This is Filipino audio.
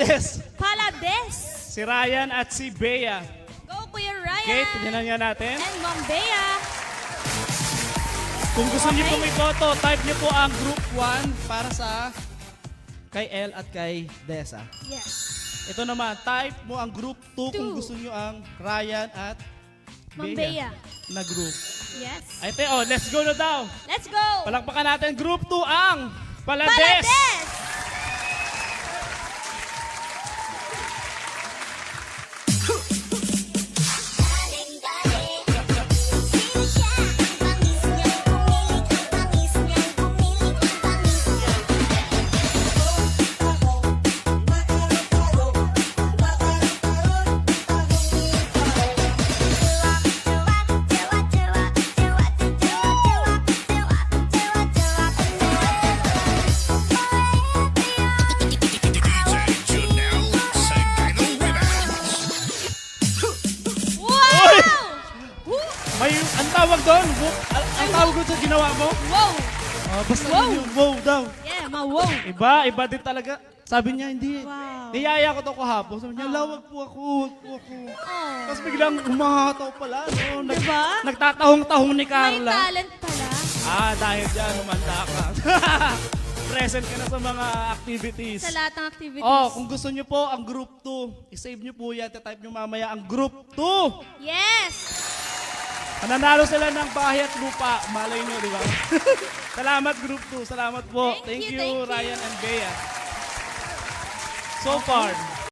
Des. Palades. Si Ryan at si Bea. Go, Kuya Ryan. Okay, tignan nga natin. And Ma'am Bea. Kung gusto niyo Okay. pong iboto, type niyo po ang group 1 para sa kay El at kay Desa. Yes. Ito naman, type mo ang group 2 kung Two. gusto niyo ang Ryan at Ma'am Bea Bea. na group. Yes. Ay, oh, let's go na daw. Let's go. Palakpakan natin group 2 ang Palades. Palades. Wow! May, ang tawag doon, ang tawag doon sa ginawa mo? Wow! Basta Wow. yun yung wow daw. Yeah, ma-wow. Iba din talaga. Sabi niya, hindi. Wow. Niyaya ko to kahapon. Sabi niya, wag po ako, wag po ako. Oh. Tapos biglang umahataw pala. No? Diba? Nagtatahong-tahong ni May Carla. talent pala. Dahil dyan, umanda ka. Present ka na sa mga activities. Sa lahat ng activities. Kung gusto niyo po ang group 2, isave niyo po yan. Type niyo mamaya ang group 2. Yes! Mananalo sila ng bahay at lupa. Malay niyo, di ba? Salamat group 2. Salamat po. Thank you, Ryan and Bea. So far.